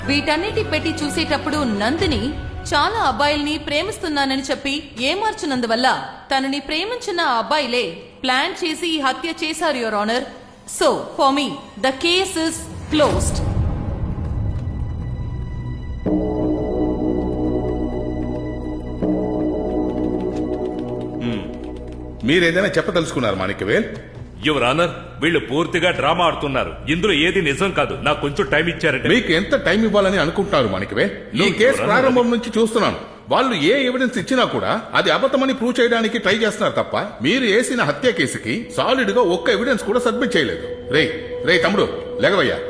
వీటన్నిటి పెట్టి చూసేటప్పుడు నందిని చాలా అబ్బాయిల్ని ప్రేమిస్తున్నానని చెప్పి ఏమార్చినందువల్ల తనని ప్రేమించిన ఆ అబ్బాయిలే ప్లాన్ చేసి ఈ హత్య చేశారు your honour. So for me the case is closed. మీరేదైనా చెప్పదలుచుకున్నారు మాణిక్యవేల్? యువర్ ఆనర్, వీళ్ళు పూర్తిగా డ్రామా ఆడుతున్నారు. ఇందులో ఏది నిజం కాదు. నాకు కొంచెం టైం ఇచ్చారంటే. మీకు ఎంత టైం ఇవ్వాలని అనుకుంటున్నారు మాణిక్యవేల్? ఈ కేసు ప్రారంభం నుంచి చూస్తున్నాను. వాళ్ళు ఏ ఎవిడెన్స్ ఇచ్చినా కూడా అది అబద్ధమని ప్రూవ్ చేయడానికి ట్రై చేస్తున్నారు తప్ప మీరు వేసిన హత్య కేసుకి సాలిడ్ గా ఒక్క ఎవిడెన్స్ కూడా సబ్మిట్ చేయలేదు. రే తమ్ముడు లేగవయ్యా.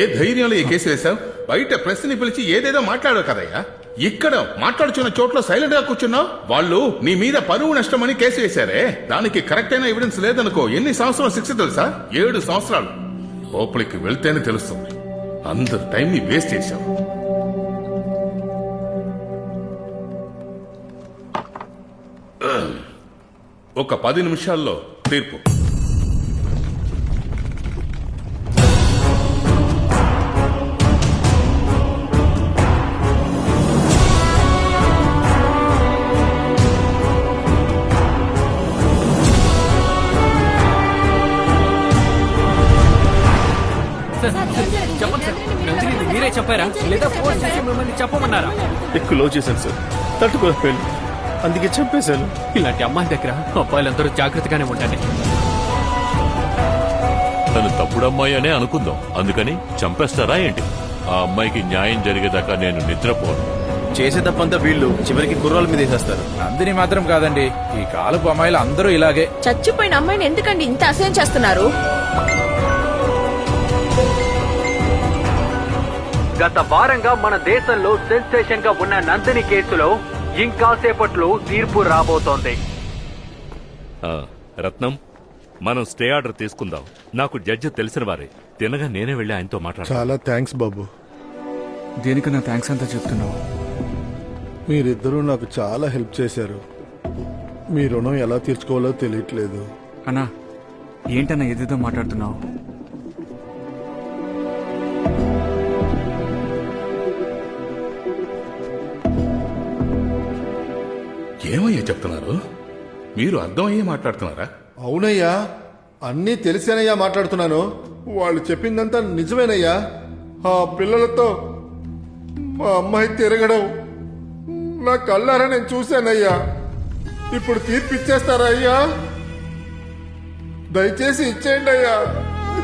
ఏ ధైర్యంలో ఈ కేసు వేశావు? బయట ప్రెస్ ని పిలిచి ఏదేదో మాట్లాడావు కదయ్యా. ఇక్కడ మాట్లాడుచున్న చోట్ల సైలెంట్ గా కూర్చున్నావు. వాళ్ళు నీ మీద పరువు నష్టమని కేసు వేశారే, దానికి కరెక్ట్ అయిన ఎవిడెన్స్ లేదనుకో ఎన్ని సంవత్సరాలు శిక్ష తెలుసా? 7 సంవత్సరాలు. లోపలికి వెళ్తేనే తెలుస్తుంది. అందరు టైం ని వేస్ట్ చేశావు. ఒక 10 నిమిషాల్లో తీర్పు. మీరే చెప్పారా లేదా ఫోన్ చేసి మిమ్మల్ని చెప్పమన్నారా? ఎక్కువ లో చేశాను సార్, తట్టుకోలేకపోయాను, అందుకే చంపేశాను. ఇలాంటి అమ్మాయి దగ్గర అబ్బాయిలందరూ జాగ్రత్తగానే ఉండండి. తను తప్పుడు అమ్మాయి అనే అనుకుందాం, అందుకని చంపేస్తారా ఏంటి? ఆ అమ్మాయికి న్యాయం జరిగేదాకా నేను నిద్రపోను. చేసే తప్పంతా వీళ్ళు చివరికి కుర్రాల మీద వేసేస్తారు. నందిని మాత్రం కాదండి, ఈ కాలపు అమ్మాయిలు అందరూ ఇలాగే. చచ్చిపోయిన అమ్మాయిని ఎందుకండి ఇంత అసహ్యం చేస్తున్నారు? గత వారంగా మన దేశంలో సెన్సేషన్ గా ఉన్న నందిని కేసులో ఇంకాసేపట్లో తీర్పు రాబోతోంది. రత్నం, మనం స్టే ఆర్డర్ తీసుకుందాం. నాకు జడ్జి తెలిసిన వారే. తినగా నేనే వెళ్ళి ఆయనతో మాట్లాడాలి. చాలా థ్యాంక్స్ బాబు. దేనికన్నా థ్యాంక్స్ అంతా చెప్తున్నావు. మీరిద్దరూ నాకు చాలా హెల్ప్ చేశారు. మీ రుణం ఎలా తీర్చుకోవాలో తెలియట్లేదు. అన్నా ఏంటన్నా ఏదేదో మాట్లాడుతున్నావు? ఏమయ్యా చెప్తున్నారు? మీరు అర్థమయ్యే మాట్లాడుతున్నారా? అవునయ్యా, అన్నీ తెలిసేనయ్యా మాట్లాడుతున్నాను. వాళ్ళు చెప్పిందంతా నిజమేనయ్యా. ఆ పిల్లలతో మా అమ్మాయి తిరగడం నా కళ్ళారా నేను చూశానయ్యా. ఇప్పుడు తీర్పు ఇచ్చేస్తారా అయ్యా? దయచేసి ఇచ్చేయండి అయ్యా.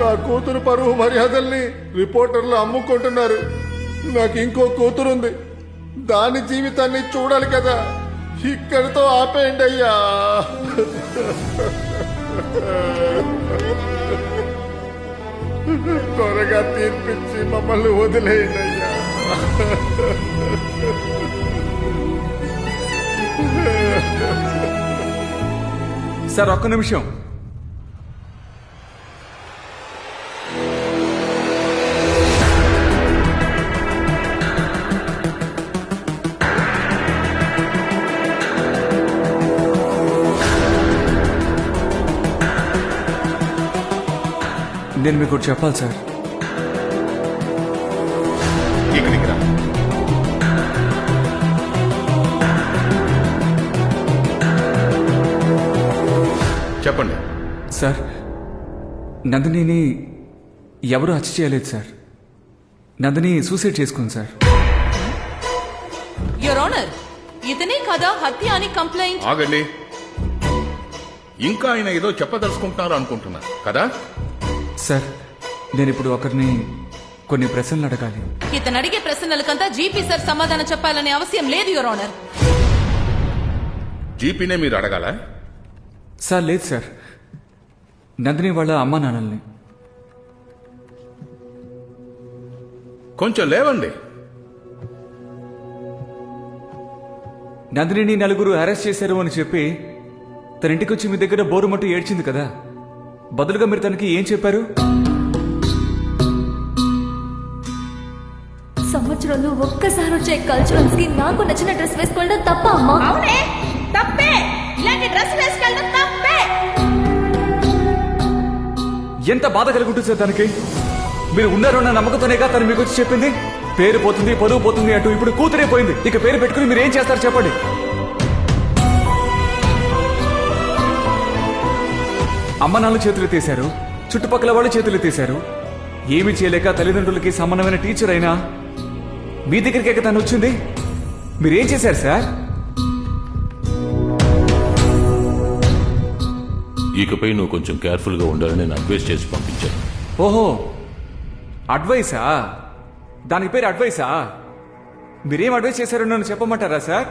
నా కూతురు పరువు మర్యాదల్ని రిపోర్టర్లు అమ్ముకుంటున్నారు. నాకు ఇంకో కూతురుంది, దాని జీవితాన్ని చూడాలి కదా. ఇక్కడితో ఆపేయండి అయ్యా. త్వరగా తీర్పిచ్చి మమ్మల్ని వదిలేయండి అయ్యా. సార్ ఒక్క నిమిషం. నేను మీకు చెప్పాలి సార్. ఇక్కడికి రా. చెప్పండి సార్, నందినిని ఎవరు హత్య చేయలేదు సార్. నందిని సూసైడ్ చేసుకుంది సార్. యువర్ ఆనర్, ఇతనే కదా హత్య అని కంప్లైంట్. ఆగండి. ఇంకా ఆయన ఏదో చెప్పదలుచుకుంటున్నారు అనుకుంటున్నా కదా? సార్, నేను ఇప్పుడు ఒకరిని కొన్ని ప్రశ్నలు అడగాలి. ఇతను అడిగే ప్రశ్నలకంతా జీపీ సార్ సమాధానం చెప్పాలనే అవసరం లేదు యువర్ ఆనర్. జీపీనే మీరు అడగాల? సార్ లేదు సార్, నందిని వాళ్ళ అమ్మా నాన్నల్ని. కొంచెం లేవండి. నందినిని నలుగురు అరెస్ట్ చేశారు అని చెప్పి తన ఇంటికి వచ్చి మీ దగ్గర బోరుమట్టు ఏడ్చింది కదా, బదులుగా మీరు తనకి ఏం చెప్పారు? సంవత్సరంలో ఒక్కసారి వచ్చే కల్చరల్స్ కి నాకు నచ్చిన డ్రెస్ వేసుకోవడం తప్ప అమ్మా? అవునే తప్పే, ఇలాంటి డ్రెస్ వేసుకెళ్ళడం తప్పే. ఎంత బాధ కలుగుతుంది సార్ తనకి? మీరు ఉన్నారన్న నమ్మకంతోనేగా తను మీకు వచ్చి చెప్పింది. పేరు పోతుంది, పరువు పోతుంది అంటూ ఇప్పుడు కూతురే పోయింది. ఇక పేరు పెట్టుకుని మీరు ఏం చేస్తారు చెప్పండి? అమ్మ నాన్న చేతులు తీశారు, చుట్టుపక్కల వాళ్ళు చేతులు తీశారు. ఏమీ చేయలేక తల్లిదండ్రులకి సమానమైన టీచర్ అయినా మీ దగ్గరికి తను వచ్చింది. మీరేం చేశారు సార్? ఇకపై నువ్వు కొంచెం కేర్ఫుల్ గా ఉండాలని నేను అడ్వైస్ చేసి పంపించాను. ఓహో, అడ్వైసా? దానికి పేరు అడ్వైసా? మీరేం అడ్వైస్ చేశారో నన్ను చెప్పమంటారా సార్?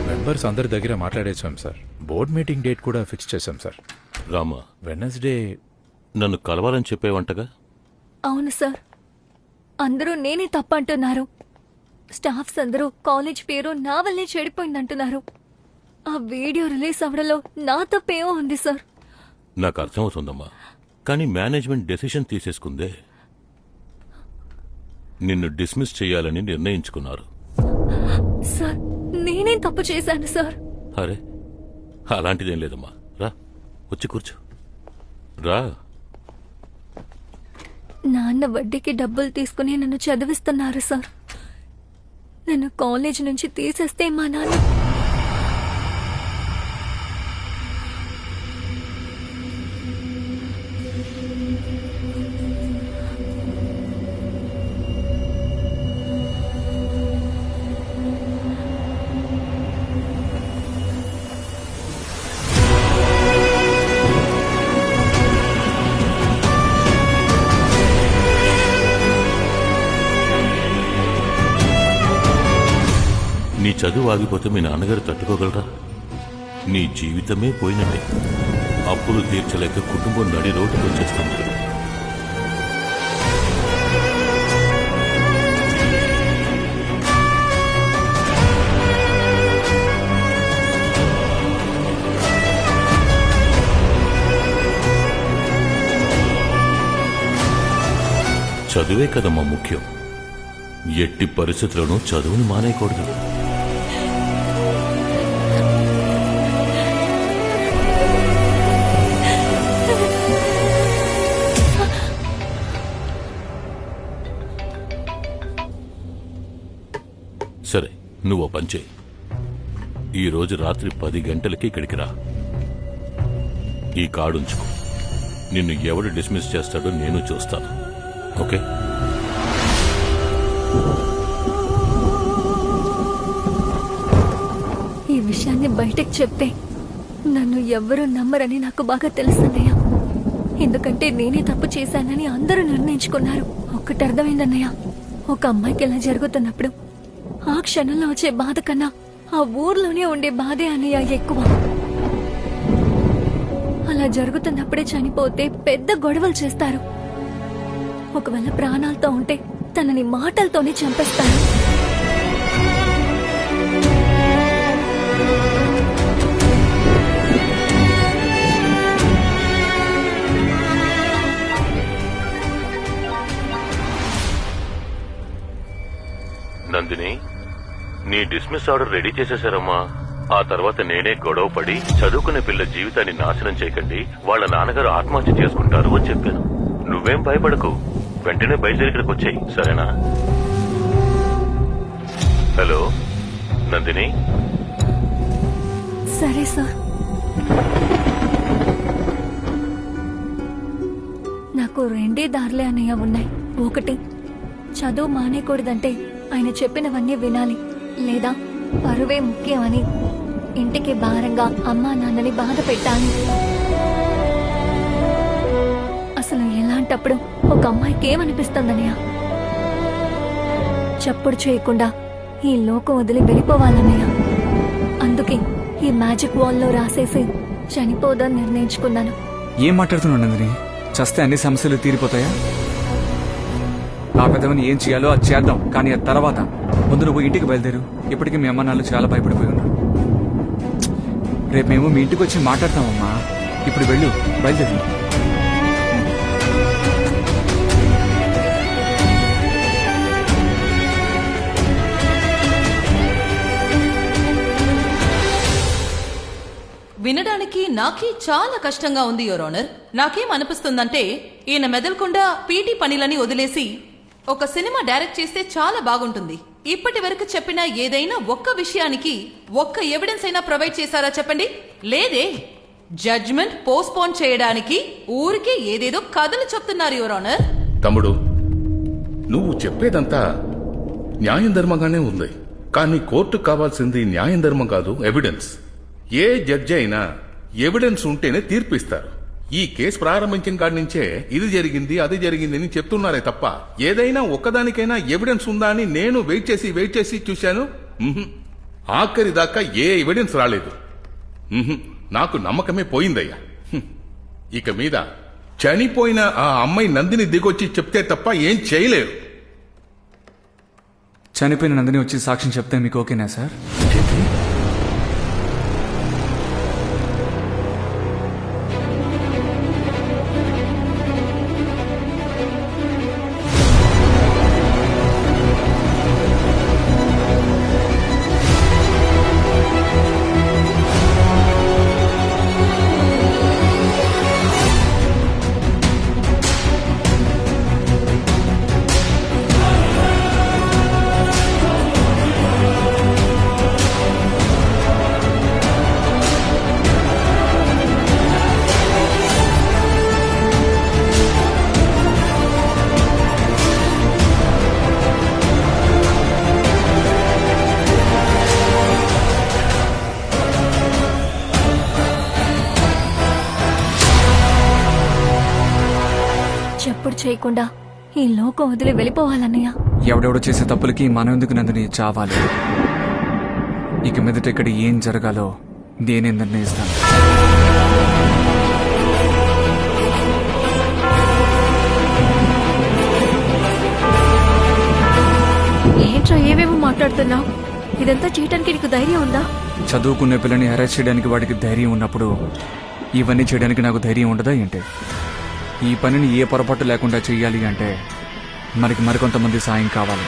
మెంబర్స్ అందరి దగ్గర మాట్లాడేసాం సార్. బోర్డ్ మీటింగ్ డేట్ కూడా ఫిక్స్ చేశాం సార్. రామా, వెనస్డే నన్ను కలవాలని చెప్పేవంటగా? అవును సార్, అందరూ నేనే తప్పంటున్నారు. స్టాఫ్స్ అందరూ కాలేజ్ పేరు నా వల్లే చెడిపోయిందంటున్నారు. ఆ వీడియో రిలీజ్ అవ్వడంలో నా తప్పేమో ఉంది సార్. నాకు అర్థమవుతుందమ్మా, కానీ మేనేజ్మెంట్ డెసిషన్ తీసేసుకుందే. నిన్ను డిస్మిస్ చేయాలని నిర్ణయించుకున్నారు. సార్, నేనేం తప్పు చేశాను సార్? అరే, అలాంటిదేం లేదమ్మా. రా, వచ్చి కూర్చో. రా. నాన్న వడ్డీకి డబ్బులు తీసుకుని నన్ను చదివిస్తున్నారు సార్. నన్ను కాలేజ్ నుంచి తీసేస్తే మా నాన్న నీ చదువు ఆగిపోతే మీ నాన్నగారు తట్టుకోగలరా? నీ జీవితమే పోయినట్టే. అప్పులు తీర్చలేక కుటుంబం నడి రోడ్డుకు వచ్చేస్తుంది. చదువే కదమ్మా ముఖ్యం. ఎట్టి పరిస్థితులను చదువుని మానేయకూడదు. సరే, నువ్వు ఓ పని చేయి. ఈరోజు రాత్రి 10 గంటలకి ఇక్కడికి రా. ఈ కార్డు ఉంచుకో. నిన్ను ఎవడు డిస్మిస్ చేస్తాడో నేను చూస్తాను. ఓకే? ఈ విషయాన్ని బయటకు చెప్తే నన్ను ఎవ్వరూ నమ్మరని నాకు బాగా తెలుసన్నయ్య. ఎందుకంటే నేనే తప్పు చేశానని అందరూ నిర్ణయించుకున్నారు. ఒక్కటి అర్థమైందన్నయ్య, ఒక అమ్మాయికి ఇలా జరుగుతున్నప్పుడు ఆ క్షణంలో వచ్చే బాధ కన్నా ఆ ఊర్లోనే ఉండే బాధే అన్నయ్య ఎక్కువ. అలా జరుగుతున్నప్పుడే చనిపోతే పెద్ద గొడవలు చేస్తారు. ఒకవేళ ప్రాణాలతో ఉంటే తనని మాటలతోనే చంపేస్తారు. నందిని, నీ డిస్మిస్ ఆర్డర్ రెడీ చేసేశారమ్మా. ఆ తర్వాత నేనే గొడవ పడి చదువుకునే పిల్ల జీవితాన్ని నాశనం చేయకండి, వాళ్ళ నాన్నగారు ఆత్మహత్య చేసుకుంటారు అని చెప్పాను. నువ్వేం భయపడకు, వెంటనే బయలుదేరి ఇక్కడికి వచ్చాయి, సరేనా? హలో నందిని. సరే సార్. నాకు రెండే దారులే అన్నయ్య ఉన్నాయి. ఒకటి, చదువు మానేయకూడదంటే ఆయన చెప్పినవన్నీ వినాలి, లేదా పరువే ముఖ్యమని ఇంటికి భారంగా అమ్మా నాన్నని బాధ పెట్టాలి. అసలు ఎలాంటప్పుడు ఒక అమ్మాయికి ఏమనిపిస్తుందనయ్య? చప్పుడు చేయకుండా ఈ లోకం వదిలి వెళ్ళిపోవాలన్నయ్య. అందుకే ఈ మ్యాజిక్ వాల్లో రాసేసి చనిపోదని నిర్ణయించుకున్నాను. ఏం మాట్లాడుతున్నావు నందిని? చస్తే అన్ని సమస్యలు తీరిపోతాయా? ఆ పెద్దవని ఏం చేయాలో అది చేద్దాం, కానీ ఆ తర్వాత ముందు నువ్వు ఇంటికి బయలుదేరు. ఇప్పటికీ మీ అమ్మ నాన్న చాలా భయపడిపోయి ఉన్నారు. రేపు మేము మీ ఇంటికి వచ్చి మాట్లాడతామమ్మా. ఇప్పుడు వెళ్ళు, బయలుదేరు. వినడానికి నాకే చాలా కష్టంగా ఉంది యువర్ ఆనర్. నాకేం అనిపిస్తుందంటే ఈయన మెదలకుండా పీటీ పనిలని వదిలేసి ఒక సినిమా డైరెక్ట్ చేస్తే చాలా బాగుంటుంది. ఇప్పటి వరకు చెప్పిన ఏదైనా ఒక్క విషయానికి ఒక్క ఎవిడెన్స్ అయినా ప్రొవైడ్ చేశారా చెప్పండి? లేదే. జడ్జ్మెంట్ పోస్ట్పోన్ చేయడానికి ఊరికే ఏదేదో కథలు చెప్తున్నారు యువర్ ఆనర్. తమ్ముడు, నువ్వు చెప్పేదంతా న్యాయం ధర్మంగానే ఉంది. కానీ కోర్టుకు కావాల్సింది న్యాయం ధర్మం కాదు, ఎవిడెన్స్. ఏ జడ్జి అయినా ఎవిడెన్స్ ఉంటేనే తీర్పిస్తారు. ఈ కేసు ప్రారంభించిన కాడి నుంచే ఇది జరిగింది అది జరిగింది అని చెప్తున్నారే తప్ప ఏదైనా ఒక్కదానికైనా ఎవిడెన్స్ ఉందా అని నేను వెయిట్ చేసి చూశాను. ఆఖరి దాకా ఏ ఎవిడెన్స్ రాలేదు. నాకు నమ్మకమే పోయిందయ్యా. ఇక మీద చనిపోయిన ఆ అమ్మాయి నందిని దిగొచ్చి చెప్తే తప్ప ఏం చేయలేరు. చనిపోయిన నందిని వచ్చి సాక్ష్యం చెప్తే మీకు ఓకేనా సార్? చెప్పుడు చేయకుండా ఈ లోకం వదిలి వెళ్ళిపోవాలన్నయ్య. ఎవడెవడో చేసే తప్పులకి మనం ఎందుకు నందిని చావాలి? ఇక మీదట ఇక్కడ ఏం జరగాలో నేనే నిర్ణయిస్తాను. ఏంట్రా ఏమేమో మాట్లాడుతున్నావు? ఇదంతా చేయడానికి నీకు ధైర్యం ఉందా? చదువుకునే పిల్లని అరెస్ట్ చేయడానికి వాడికి ధైర్యం ఉన్నప్పుడు ఇవన్నీ చేయడానికి నాకు ధైర్యం ఉండదా ఏంటి? ఈ పనిని ఏ పొరపాటు లేకుండా చెయ్యాలి అంటే మనకి మరికొంతమంది సాయం కావాలి.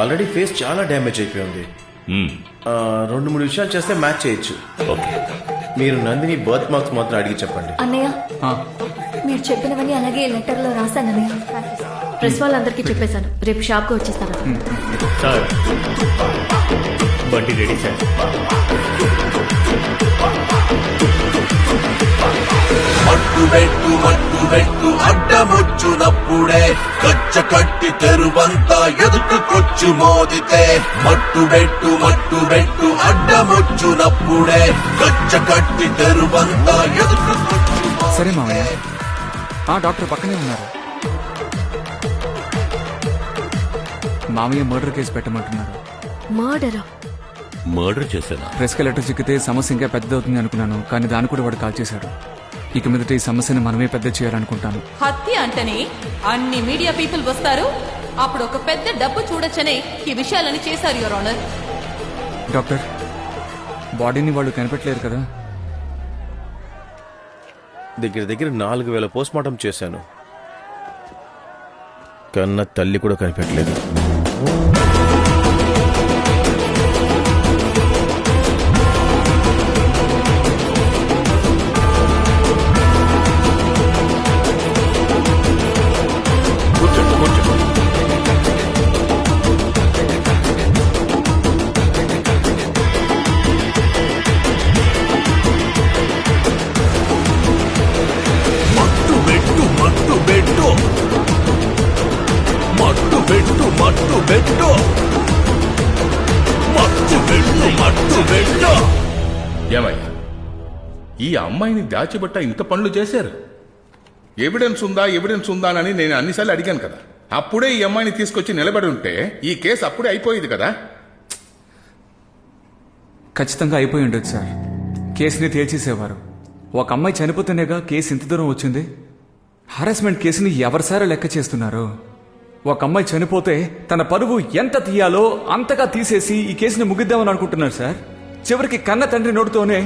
ఆల్రెడీ ఫేస్ చాలా డ్యామేజ్ అయిపోయింది. 2-3 విషయాలు చేస్తే మ్యాచ్ చేయొచ్చు. మీరు నందిని బర్త్ మార్క్స్ మాత్రం అడిగి చెప్పండి. అన్నయ్య, మీరు చెప్పినవన్నీ అలాగే లెటర్ లో రాశానన్నయ్య. ప్రెస్ వాళ్ళందరికీ చెప్పేశాను. రేపు షాప్ కు వచ్చేస్తాను. సార్, బండి రెడీ సార్. మట్టు పెట్టు అడ్డమొచ్చునప్పుడే కచ్చ కట్టి తెరువంతా ఎదుటికొచ్చి మోదితే మట్టు పెట్టు అడ్డమొచ్చునప్పుడే కచ్చ కట్టి తెరువంతా ఎదుటికొచ్చి. సరే మామయ్య, ఆ డాక్టర్ పక్కనే ఉన్నారు. మామయ్య మర్డర్ కేసు పెట్టమంటున్నారు. మర్డర్ చేశానా? ప్రెస్ కి లెటర్ చిక్కితే సమస్య ఇంకా పెద్దదవుతుంది అనుకున్నాను, కానీ దాన్ని కూడా వాడు కాల్ చేశాడు. ఇక మీదట ఈ సమస్యను మనమే పెద్ద చేయాలనుకుంటాను. హత్య అంటేనే అన్ని మీడియా పీపుల్ వస్తారు. అప్పుడు ఒక పెద్ద డబ్బు చూడొచ్చనే ఈ విషయాలని చేశారు యువర్ ఆనర్. డాక్టర్, బాడీని వాళ్ళు కనిపెట్టలేరు కదా? దగ్గర 4000 పోస్ట్ మార్టం చేశాను. కన్న తల్లి కూడా కనిపెట్టలేదు. ఏమయ్యా, ఈ అమ్మాయిని దాచిబట్ట ఇంత పనులు చేశారు. ఎవిడెన్స్ ఉందా అని నేను అన్నిసార్లు అడిగాను కదా. అప్పుడే ఈ అమ్మాయిని తీసుకొచ్చి నిలబడి ఉంటే ఈ కేసు అప్పుడే అయిపోయేది కదా. ఖచ్చితంగా అయిపోయి ఉండొచ్చు సార్. కేసుని తేల్చేసేవారు. ఒక అమ్మాయి చనిపోతేనేగా కేసు ఇంత దూరం వచ్చింది. హారాస్మెంట్ కేసుని ఎవరిసారో లెక్క చేస్తున్నారు? ఒక అమ్మాయి చనిపోతే తన పరువు ఎంత తీయాలో అంతగా తీసేసి ఈ కేసుని ముగిద్దామని అనుకుంటున్నారు సార్. చివరికి కన్న తండ్రి నోటితోనే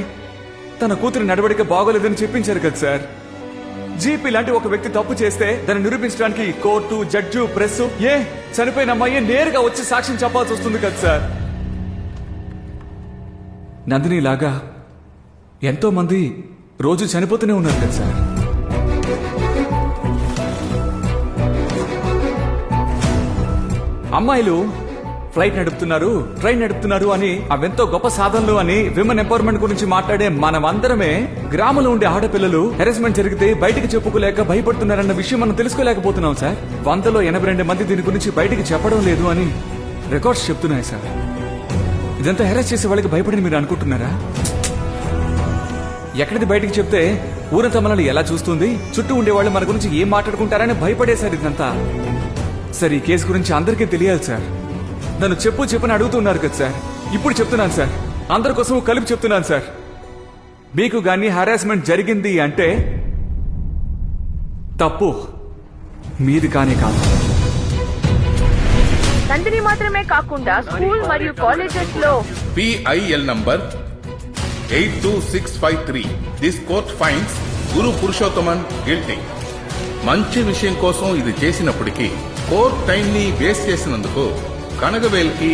తన కూతురి నడవడిక బాగోలేదని చెప్పించారు కదా సార్. జీపీ లాంటి ఒక వ్యక్తి తప్పు చేస్తే దాన్ని నిరూపించడానికి కోర్టు, జడ్జు, ప్రెస్, చనిపోయిన అమ్మాయి నేరుగా వచ్చి సాక్ష్యం చెప్పాల్సి వస్తుంది కదా సార్. నందిని లాగా ఎంతో మంది రోజు చనిపోతూనే ఉన్నారు కదా సార్. అమ్మాయిలు ఫ్లైట్ నడుపుతున్నారు, ట్రైన్ నడుపుతున్నారు అని అవెంతో గొప్ప సాధనలు అని విమెన్ ఎంపవర్మెంట్ గురించి మాట్లాడే మనమందరమే గ్రామంలో ఉండే ఆడపిల్లలు హెరాస్మెంట్ జరిగితే బయటికి చెప్పుకోలేక భయపడుతున్నారన్న విషయం మనం తెలుసుకోలేకపోతున్నాం సార్. 182 మంది దీని గురించి బయటికి చెప్పడం లేదు అని రికార్డ్స్ చెప్తున్నాయి సార్. ఇదంతా హెరాస్ చేసే వాళ్ళకి భయపడని మీరు అనుకుంటున్నారా? ఎక్కడిది బయటికి చెప్తే ఊరంతా మనల్ని ఎలా చూస్తుంది, చుట్టూ ఉండేవాళ్ళు మన గురించి ఏం మాట్లాడుకుంటారని భయపడేశారు ఇదంతా. సార్, ఈ కేసు గురించి అందరికీ తెలియాలి సార్. నన్ను చెప్పని అడుగుతున్నారు కదా సార్. ఇప్పుడు చెప్తున్నాను సార్, అందరి కోసం కలిపి చెప్తున్నాను సార్. మీకు గాని హారాస్మెంట్ జరిగింది అంటే తప్పు మీది కానీ కాదు. నందిని మాత్రమే కాకుండా స్కూల్ మరియు కాలేజెస్ లో PIL number 82653. This court finds Guru Purushothaman guilty. మంచి విషయం కోసం ఇది చేసినప్పటికీ కోర్ట్ టైం ని వేస్ట్ చేసినందుకు కనగవేల్కి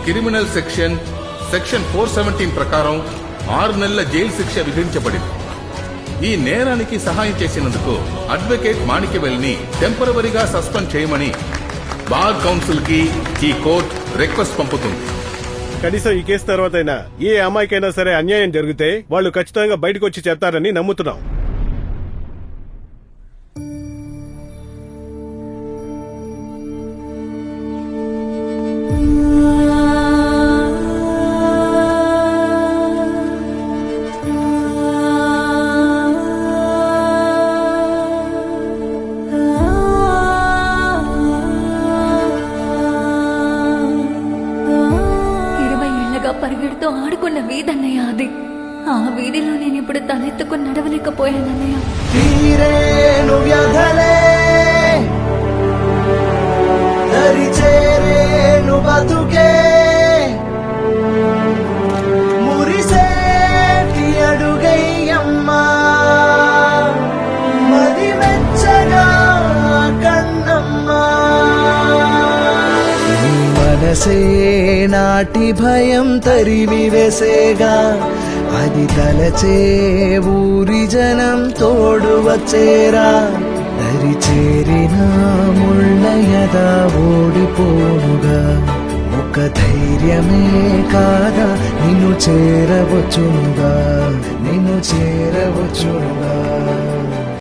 క్రిమినల్ సెక్షన్ 417 ప్రకారం 6 నెలల జైలు శిక్ష విధించబడింది. ఈ నేరానికి సహాయం చేసినందుకు అడ్వకేట్ మాణిక్యవేల్ ని టెంపరవరీగా సస్పెండ్ చేయమని బార్ కౌన్సిల్ కి ఈ కోర్టు రిక్వెస్ట్ పంపుతుంది. కనీసం ఈ కేసు తర్వాతైనా ఏ అమ్మాయికైనా సరే అన్యాయం జరిగితే వాళ్ళు ఖచ్చితంగా బయటకు వచ్చి చెప్తారని నమ్ముతున్నాం. పరిగెడుతూ ఆడుకున్న వీధన్నయ్య అది. ఆ వీధిలో నేను ఇప్పుడు తలెత్తుకుని నడవలేకపోయానన్నయ్య. తీరేను వ్యధలే దరిచేరేను బతుకే మురిసేటి అడుగయ్యమ్మా మది మెచ్చగా కన్నమ్మా మనసే నాటి భయం తరిమి వేసేగా అది తలచే ఊరి జనం తోడు వచ్చేరా దరి చేరిన ముళ్ళయదా ఓడిపోనుగా ఒక ధైర్యమే కాదా నిన్ను చేరవచ్చునుగా